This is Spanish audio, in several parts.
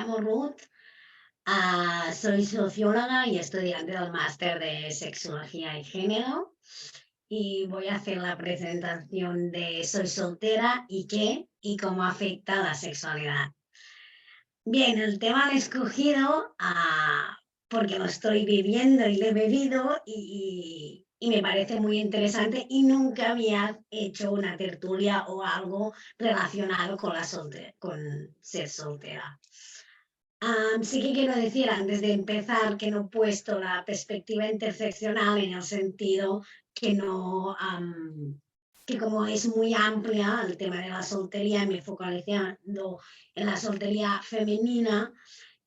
llamo Ruth, soy socióloga y estudiante del máster de Sexología y Género y voy a hacer la presentación de Soy soltera y qué y cómo afecta la sexualidad. Bien, el tema lo he escogido porque lo estoy viviendo y lo he vivido y me parece muy interesante y nunca había hecho una tertulia o algo relacionado con con ser soltera. Sí que quiero decir antes de empezar que no he puesto la perspectiva interseccional en el sentido que no, que como es muy amplia el tema de la soltería, me focalizando en la soltería femenina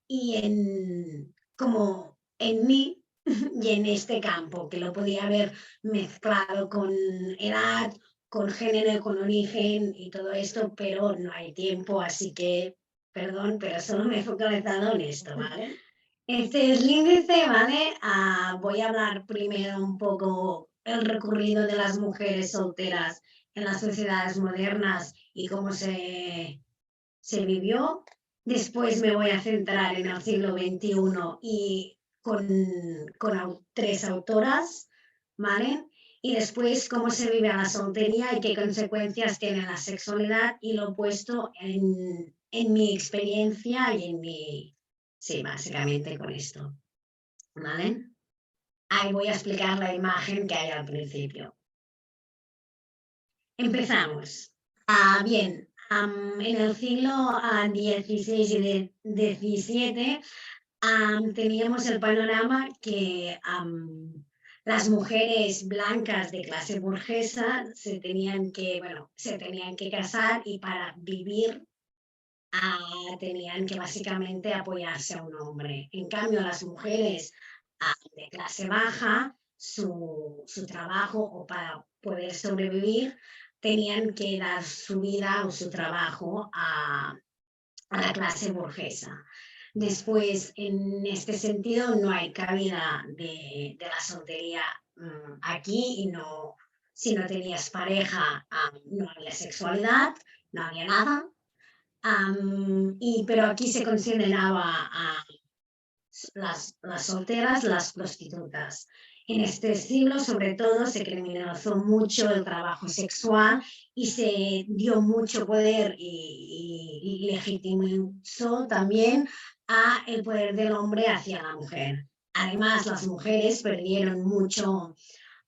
y en como en mí y en este campo, que lo podía haber mezclado con edad, con género, con origen y todo esto, pero no hay tiempo, así que, perdón, pero solo me he focalizado en esto, ¿vale? Este es el índice, ¿vale? Voy a hablar primero un poco el recorrido de las mujeres solteras en las sociedades modernas y cómo se vivió. Después me voy a centrar en el siglo XXI y con tres autoras, ¿vale? Y después cómo se vive la soltería y qué consecuencias tiene la sexualidad y lo he puesto en mi experiencia y en mi... Sí, básicamente con esto, ¿vale? Ahí voy a explicar la imagen que hay al principio. Empezamos. Bien, en el siglo XVI y XVII teníamos el panorama que las mujeres blancas de clase burguesa se tenían que casar y para vivir tenían que básicamente apoyarse a un hombre. En cambio, las mujeres de clase baja, su trabajo o para poder sobrevivir, tenían que dar su vida o su trabajo a la clase burguesa. Después, en este sentido, no hay cabida de la soltería aquí y no, si no tenías pareja, no había sexualidad, no había nada. Pero aquí se consideraba a las solteras, las prostitutas. En este siglo, sobre todo, se criminalizó mucho el trabajo sexual y se dio mucho poder y legitimizó también el poder del hombre hacia la mujer. Además, las mujeres perdieron mucho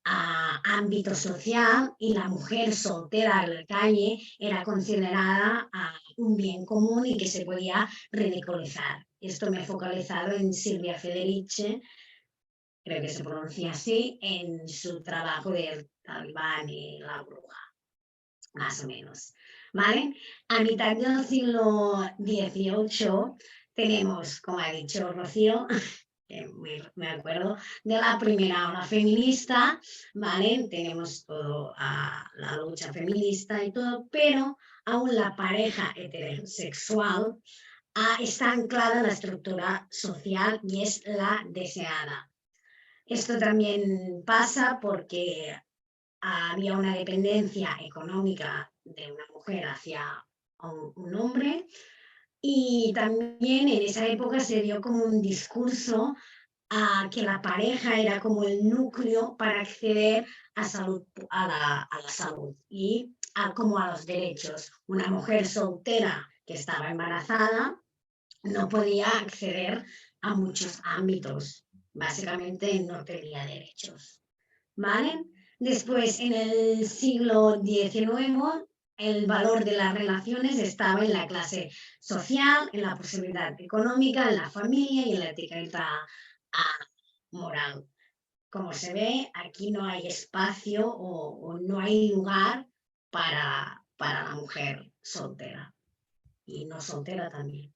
ámbito social y la mujer soltera en la calle era considerada un bien común y que se podía ridiculizar. Esto me he focalizado en Silvia Federici, creo que se pronuncia así, en su trabajo del Talibán y la bruja, más o menos. ¿Vale? A mitad del siglo XVIII tenemos, como ha dicho Rocío, me acuerdo de la primera ola feminista, ¿vale? Tenemos todo la lucha feminista y todo, pero aún la pareja heterosexual está anclada en la estructura social y es la deseada. Esto también pasa porque había una dependencia económica de una mujer hacia un hombre y también en esa época se dio como un discurso que la pareja era como el núcleo para acceder a la salud y como a los derechos. Una mujer soltera que estaba embarazada no podía acceder a muchos ámbitos. Básicamente no tenía derechos. ¿Vale? Después, en el siglo XIX, el valor de las relaciones estaba en la clase social, en la posibilidad económica, en la familia y en la etiqueta moral. Como se ve, aquí no hay espacio o no hay lugar para la mujer soltera y no soltera también.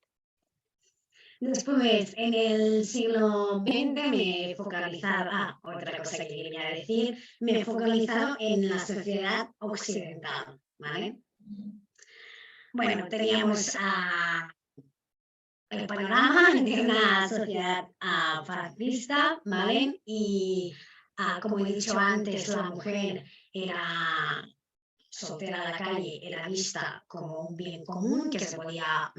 Después, en el siglo XX me he focalizado, otra cosa que quería decir, me he focalizado en la sociedad occidental, ¿vale? Bueno, teníamos el panorama de una sociedad fascista, ¿vale? Y como he dicho antes, la mujer era soltera a la calle, era vista como un bien común que se podía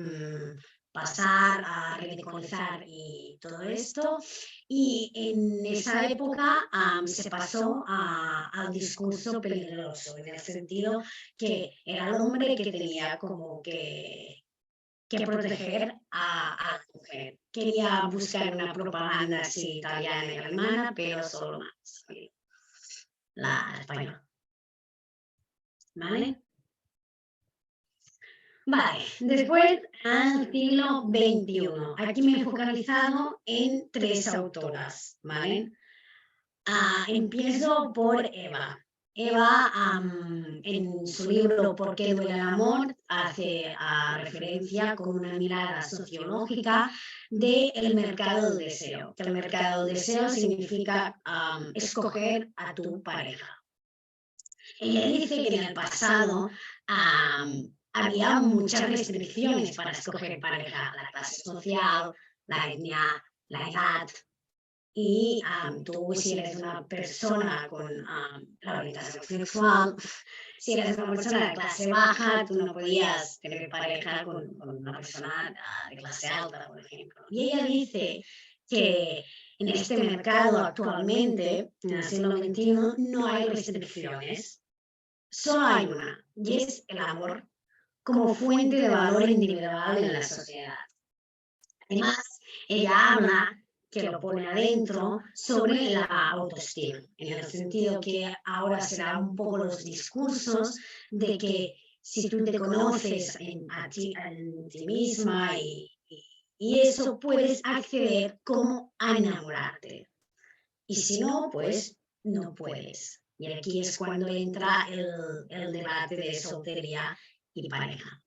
pasar a ridiculizar y todo esto. Y en esa época se pasó al discurso peligroso, en el sentido que era el hombre que tenía como que proteger a la mujer. Quería buscar una propaganda así italiana y alemana, pero solo más la española. ¿Vale? Vale, después al siglo XXI. Aquí me he focalizado en 3 autoras, ¿vale? Empiezo por Eva. Eva, en su libro ¿Por qué duele el amor?, hace referencia con una mirada sociológica del mercado del deseo. Que el mercado del deseo significa escoger a tu pareja. Ella dice que en el pasado había muchas restricciones para escoger pareja, la clase social, la etnia, la edad. Y tú, si eres una persona con la orientación sexual, si eres una persona de clase baja, tú no podías tener pareja con una persona de clase alta, por ejemplo. Y ella dice que en este mercado actualmente, en el siglo XXI, no hay restricciones, solo hay una, y es el amor como fuente de valor individual en la sociedad. Además, ella habla, que lo pone adentro, sobre la autoestima, en el sentido que ahora se dan un poco los discursos de que si tú te conoces en ti misma y eso, puedes acceder como a enamorarte. Y si no, pues no puedes. Y aquí es cuando entra el debate de soltería y pareja.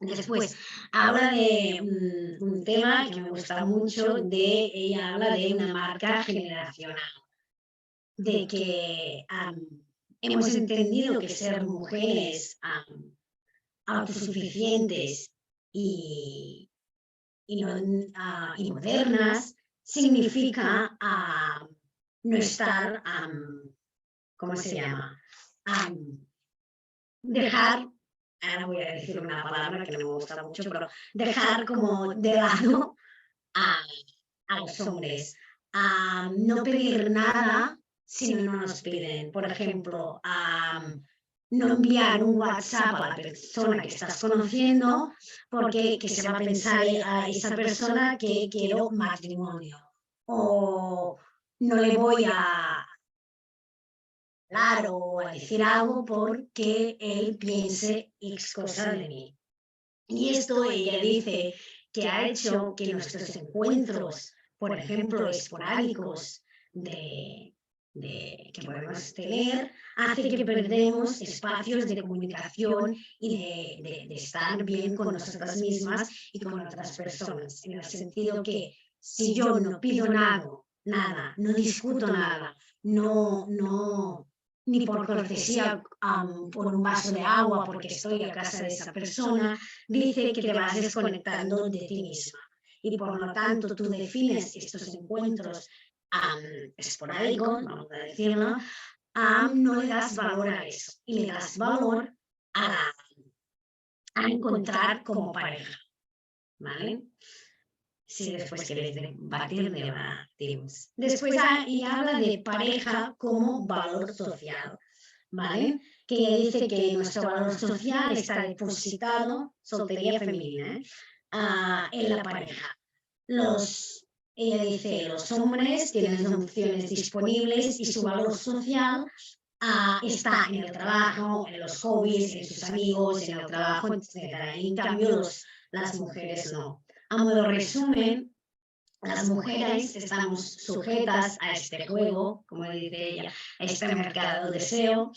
Después, habla de un tema que me gusta mucho, ella habla de una marca generacional, de que hemos entendido que ser mujeres autosuficientes y, y modernas significa no estar, ¿cómo se llama? Dejar, ahora voy a decir una palabra que no me gusta mucho, pero dejar como de lado a, a los hombres, a no pedir nada si no nos piden. Por ejemplo, no enviar un WhatsApp a la persona que estás conociendo porque que se va a pensar a esa persona que quiero matrimonio. O no le voy a hablar o a decir algo porque él piense X cosa de mí. Y esto ella dice que ha hecho que nuestros encuentros, por ejemplo, esporádicos que podemos tener, hace que perdemos espacios de comunicación y de estar bien con nosotras mismas y con otras personas, en el sentido que si yo no pido nada, no discuto nada, ni por cortesía por un vaso de agua porque estoy a casa de esa persona, dice que te vas desconectando de ti misma. Y por lo tanto tú defines estos encuentros esporádicos, vamos a decirlo, no le das valor a eso y le das valor a encontrar como pareja, ¿vale? Si después queréis debatir, debatimos. Después ella habla de pareja como valor social, ¿vale? Que ella dice que nuestro valor social está depositado, soltería femenina, en la pareja. Ella dice, los hombres tienen las opciones disponibles y su valor social está en el trabajo, en los hobbies, en sus amigos, en el trabajo, etc. En cambio, las mujeres no. A modo resumen, las mujeres estamos sujetas a este juego, como dice ella, a este mercado del deseo.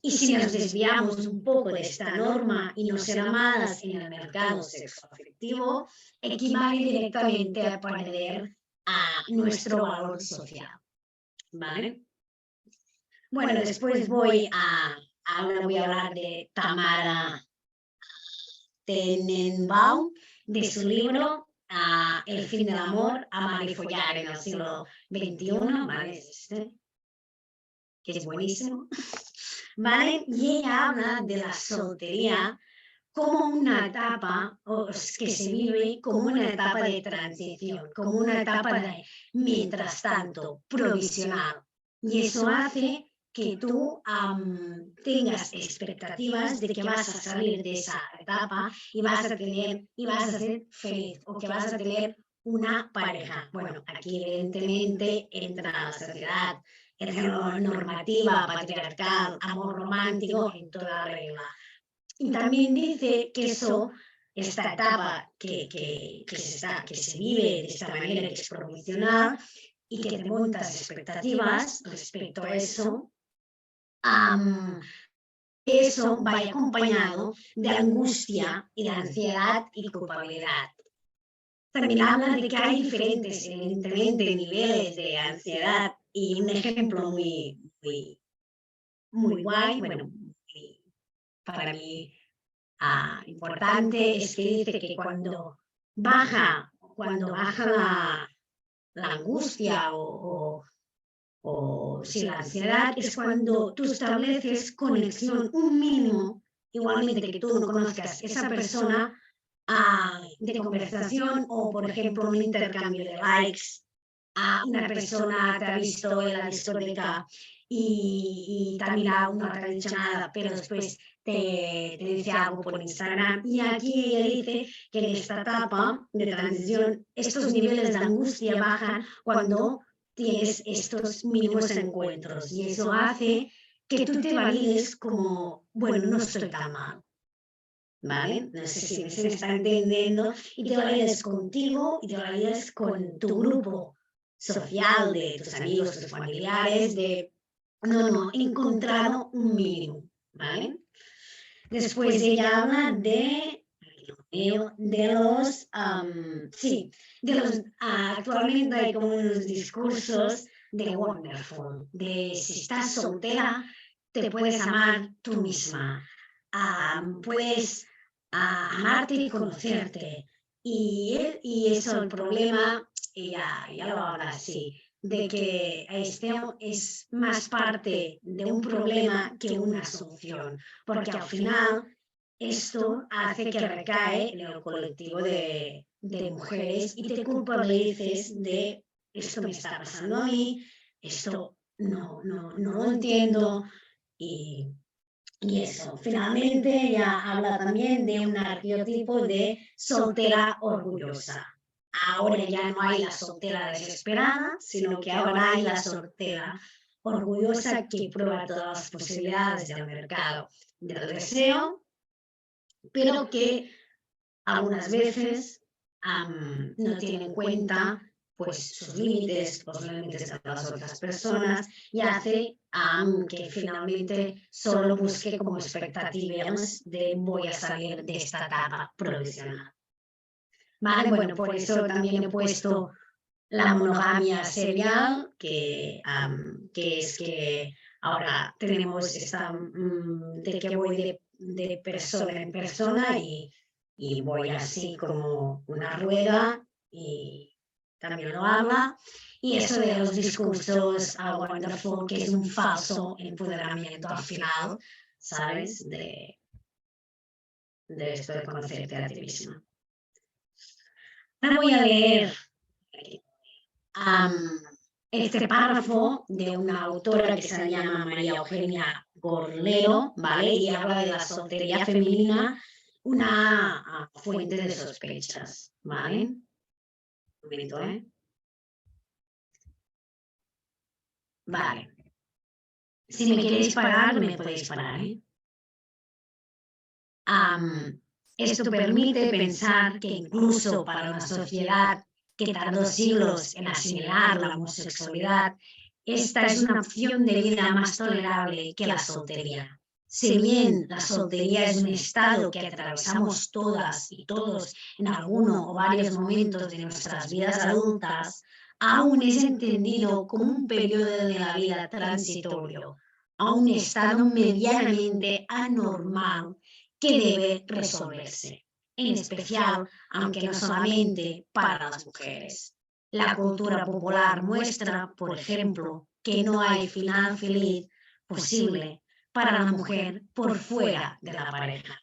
Y si nos desviamos un poco de esta norma y no ser amadas en el mercado sexoafectivo, equivale directamente a perder nuestro valor social. ¿Vale? Bueno, después ahora voy a hablar de Tamara Tenenbaum, de su libro El fin del amor, amar y follar en el siglo XXI, ¿vale? Que es buenísimo, ¿vale? Y ella habla de la soltería como una etapa que se vive como una etapa de transición, como una etapa de mientras tanto, provisional. Y eso hace que tú tengas expectativas de que vas a salir de esa etapa y vas a tener, y vas a ser feliz o que vas a tener una pareja. Bueno, aquí evidentemente entra la sociedad heteronormativa, patriarcal, amor romántico en toda regla. Y también dice que esta etapa que se vive de esta manera, que es provisional, y que te montas expectativas respecto a eso, eso va acompañado de angustia y de ansiedad y culpabilidad. También habla de que hay diferentes, evidentemente, niveles de ansiedad y un ejemplo muy guay, bueno, para mí importante es que dice que cuando baja la angustia o si la ansiedad es cuando tú estableces conexión, un mínimo, igualmente que tú no conozcas esa persona, de conversación o, por ejemplo, un intercambio de likes. Una persona te ha visto en la discoteca y también no te ha dicho nada, pero después te dice algo por Instagram. Y aquí ella dice que en esta etapa de transición estos niveles de angustia bajan cuando tienes estos mínimos encuentros y eso hace que tú te valides como, bueno, no estoy tan mal, ¿vale? No sé si se me está entendiendo y te valides contigo y te valides con tu grupo social, de tus amigos, tus familiares, no, he encontrado un mínimo, ¿vale? Después ella habla de los, actualmente hay como unos discursos de wonderful, de si estás soltera, te puedes amar tú misma, puedes amarte y conocerte. Y eso, el problema, ya lo habla así, de que este es más parte de un problema que una solución, porque al final esto hace que recae en el colectivo de mujeres y te culpabilices de esto me está pasando a mí, esto no lo entiendo y, y eso. Finalmente ella habla también de un arquetipo de soltera orgullosa. Ahora ya no hay la soltera desesperada, sino que ahora hay la soltera orgullosa que prueba todas las posibilidades del mercado del deseo, pero que algunas veces no tienen en cuenta pues sus límites, los límites de las otras personas y hace que finalmente solo busque como expectativas de voy a salir de esta etapa provisional. Vale, bueno, por eso también he puesto la monogamia serial, que es que ahora tenemos esta de que voy de persona en persona y voy así como una rueda y también lo habla. Y eso de los discursos wonderful, que es un falso empoderamiento al final, ¿sabes? De esto de conocerte a ti misma. Ahora voy a leer este párrafo de una autora que se llama María Eugenia Gorlero, ¿vale? Y habla de la soltería femenina, una fuente de sospechas, ¿vale? Un momento, ¿eh? Vale. Si me queréis parar, me podéis parar, ¿eh? Esto permite pensar que incluso para una sociedad que tardó siglos en asimilar la homosexualidad, esta es una opción de vida más tolerable que la soltería. Si bien la soltería es un estado que atravesamos todas y todos en alguno o varios momentos de nuestras vidas adultas, aún es entendido como un periodo de la vida transitorio, a un estado medianamente anormal que debe resolverse, en especial, aunque no solamente para las mujeres. La cultura popular muestra, por ejemplo, que no hay final feliz posible para la mujer por fuera de la pareja.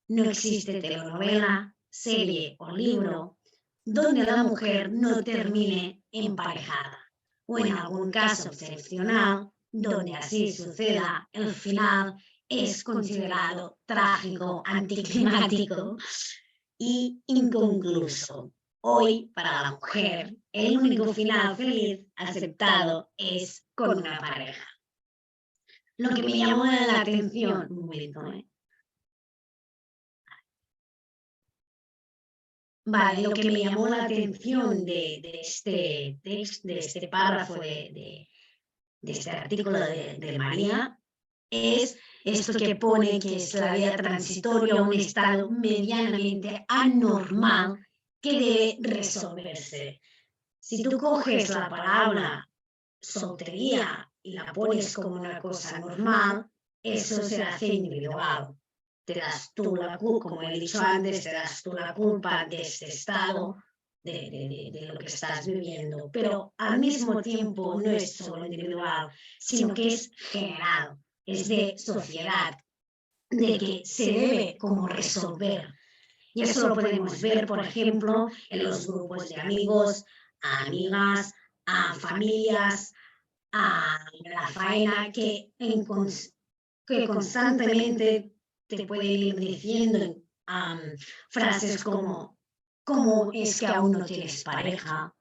No existe telenovela, serie o libro donde la mujer no termine emparejada, o en algún caso excepcional, donde así suceda, el final es considerado trágico, anticlimático y inconcluso. Hoy, para la mujer, el único final feliz aceptado es con una pareja. Lo que me llamó la atención, un momento, Vale, lo que me llamó la atención de este texto, de este párrafo, de este artículo de María, es esto que pone que es la vida transitoria, un estado medianamente anormal que debe resolverse. Si tú coges la palabra soltería y la pones como una cosa normal, eso se hace individual. Te das tú la culpa, como he dicho antes, te das tú la culpa de este estado, de lo que estás viviendo, pero al mismo tiempo no es solo individual, sino que es general, es de sociedad, de que se debe como resolver. Y eso lo podemos ver, por ejemplo, en los grupos de amigos, amigas, familias, a la faena que constantemente te pueden ir diciendo frases como ¿cómo es que aún no tienes pareja?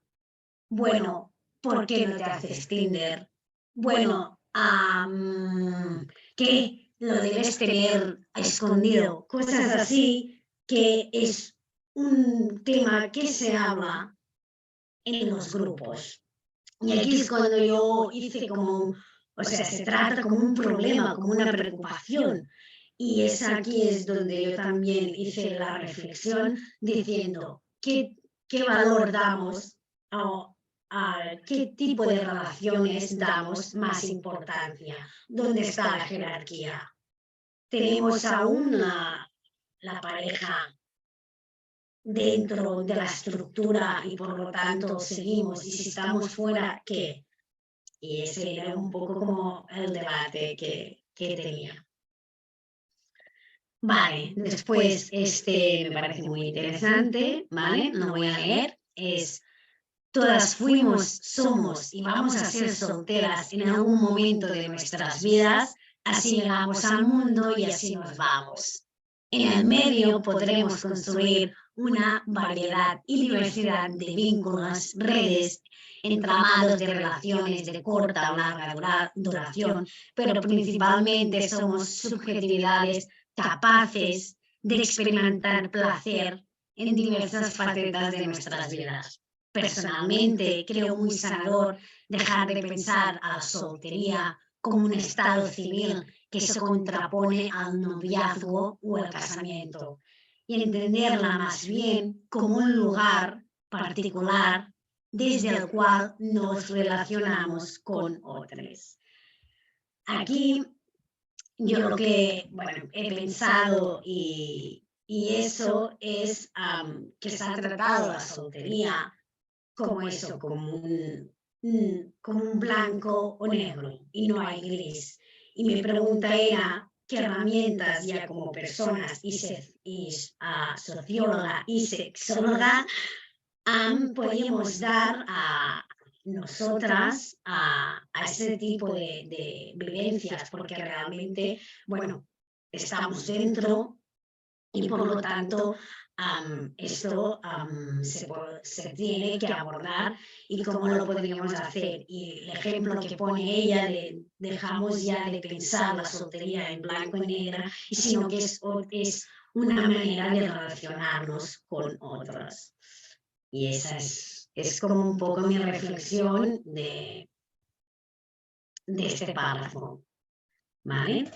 Bueno, ¿por qué no te haces Tinder? Bueno, ¿qué lo debes tener escondido? Cosas así que es un tema que se habla en los grupos. Y aquí es cuando yo hice como, o sea, se trata como un problema, como una preocupación. Y es aquí es donde yo también hice la reflexión diciendo qué valor damos a qué tipo de relaciones damos más importancia, dónde está la jerarquía. Tenemos aún la pareja dentro de la estructura y por lo tanto seguimos. Y si estamos fuera, ¿qué? Y ese era un poco como el debate que tenía. Vale, después me parece muy interesante, ¿vale? Lo voy a leer. Es, todas fuimos, somos y vamos a ser solteras en algún momento de nuestras vidas, así llegamos al mundo y así nos vamos. En el medio podremos construir una variedad y diversidad de vínculos, redes, entramados de relaciones de corta o larga duración, pero principalmente somos subjetividades capaces de experimentar placer en diversas facetas de nuestras vidas. Personalmente, creo muy sanador dejar de pensar a la soltería como un estado civil que se contrapone al noviazgo o al casamiento y entenderla más bien como un lugar particular desde el cual nos relacionamos con otros. Aquí yo lo que he pensado y eso es que se ha tratado la soltería como eso, como un blanco o negro y no hay gris. Y mi pregunta era, ¿qué herramientas ya como personas y socióloga y sexóloga podemos dar a nosotras a ese tipo de vivencias? Porque realmente, bueno, estamos dentro y por lo tanto esto se tiene que abordar y cómo lo podríamos hacer. Y el ejemplo que pone ella de dejamos ya de pensar la soltería en blanco y negra, sino que es una manera de relacionarnos con otros. Y esa es como un poco mi reflexión de este párrafo. ¿Vale?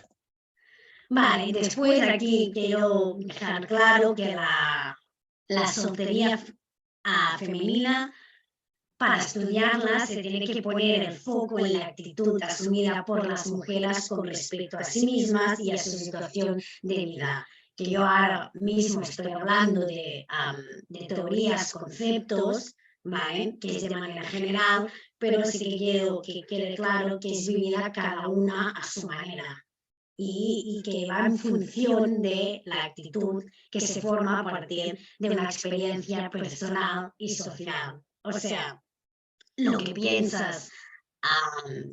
Vale, después aquí quiero dejar claro que la soltería femenina, para estudiarla se tiene que poner el foco en la actitud asumida por las mujeres con respecto a sí mismas y a su situación de vida. Que yo ahora mismo estoy hablando de teorías, conceptos, ¿vale? Que es de manera general, pero sí que quiero que quede claro que es vivida cada una a su manera. y que va en función de la actitud que se forma a partir de una experiencia personal y social. O sea, lo que piensas,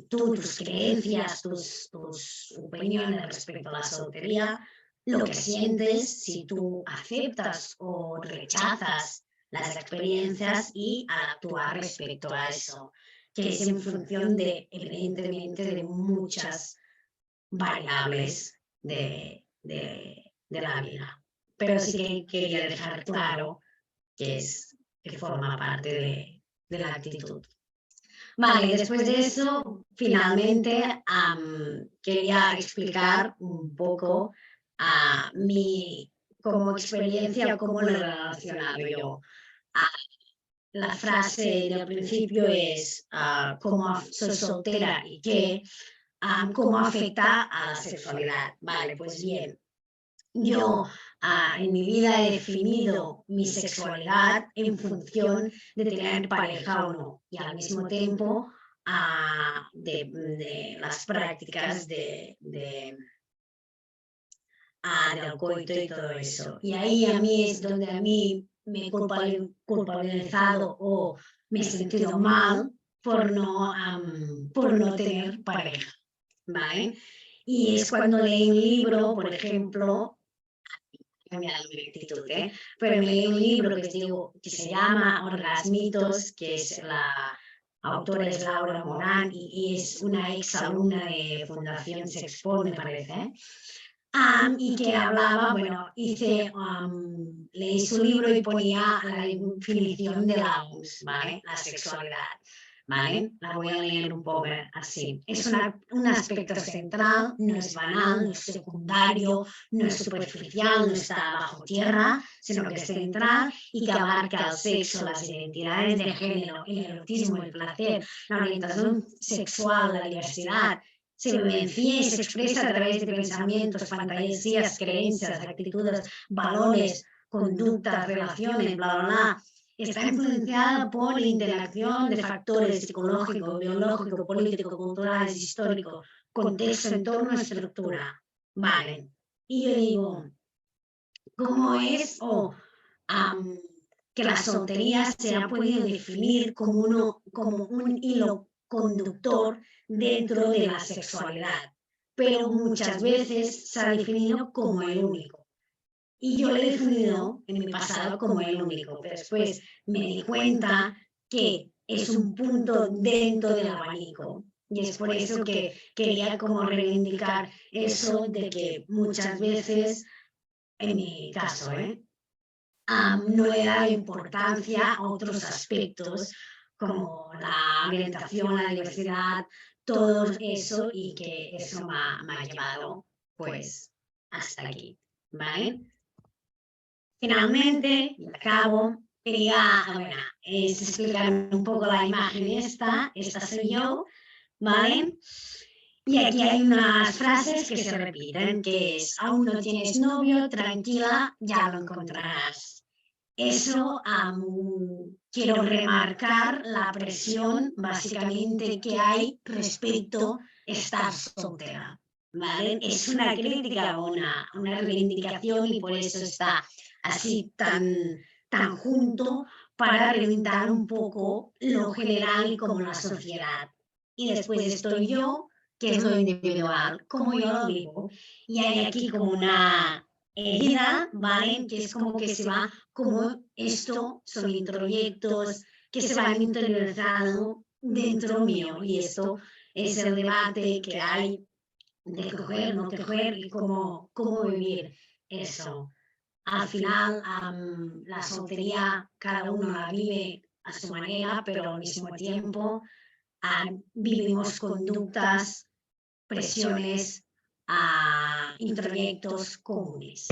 tú, tus creencias, tus opiniones respecto a la soltería, lo que sientes, si tú aceptas o rechazas las experiencias y al actuar respecto a eso, que es en función de, evidentemente, de muchas variables de la vida. Pero sí que quería dejar claro que forma parte de la actitud. Vale, después de eso, finalmente quería explicar un poco mi como experiencia o cómo lo he relacionado yo. Ah, la frase del principio es cómo soy soltera y qué, cómo afecta a la sexualidad. Vale, pues bien, yo en mi vida he definido mi sexualidad en función de tener pareja o no y al mismo tiempo de las prácticas del coito y todo eso. Y ahí a mí es donde a mí me he culpabilizado o me he sentido mal por no tener pareja, ¿vale? Y es cuando leí un libro, por ejemplo, cambiado mi actitud, ¿eh? Pero me leí un libro que se llama Orgasmitos, que es la autora es Laura Morán y es una ex alumna de Fundación Sexpol, me parece, ¿eh? Y que hablaba, bueno, leí su libro y ponía la definición de la OMS, ¿vale? La sexualidad. ¿Vale? La voy a leer un poco así. Es un aspecto central, no es banal, no es secundario, no es superficial, no está bajo tierra, sino que es central y que abarca el sexo, las identidades de género, el erotismo, el placer, la orientación sexual, la diversidad. Se vivencia y se expresa a través de pensamientos, fantasías, creencias, actitudes, valores, conductas, relaciones, bla, bla, bla. Está influenciada por la interacción de factores psicológicos, biológicos, políticos, culturales, históricos, contexto, entorno, estructura. Vale. Y yo digo, ¿cómo es que la soltería se ha podido definir como un hilo conductor dentro de la sexualidad? Pero muchas veces se ha definido como el único. Y yo lo he definido en mi pasado como el único, pero después me di cuenta que es un punto dentro del abanico. Y es por eso que quería como reivindicar eso de que muchas veces, en mi caso, no le da importancia a otros aspectos como la orientación, la diversidad, todo eso y que eso me ha llevado pues hasta aquí, ¿vale? Finalmente, y acabo, quería, bueno, es explicar un poco la imagen esta soy yo, ¿vale? Y aquí hay unas frases que se repiten, que es, aún no tienes novio, tranquila, ya lo encontrarás. Eso quiero remarcar la presión básicamente que hay respecto a estar soltera, ¿vale? Es una crítica o una reivindicación y por eso está así tan junto para reventar un poco lo general y como la sociedad. Y después estoy yo, que es lo individual, como yo lo vivo. Y hay aquí como una herida, ¿vale? Que es como que se va, como esto son introyectos que se van interiorizando dentro mío. Y esto es el debate que hay de coger, no coger y cómo vivir eso. Al final, la soltería cada uno la vive a su manera, pero al mismo tiempo vivimos conductas, presiones, introyectos comunes.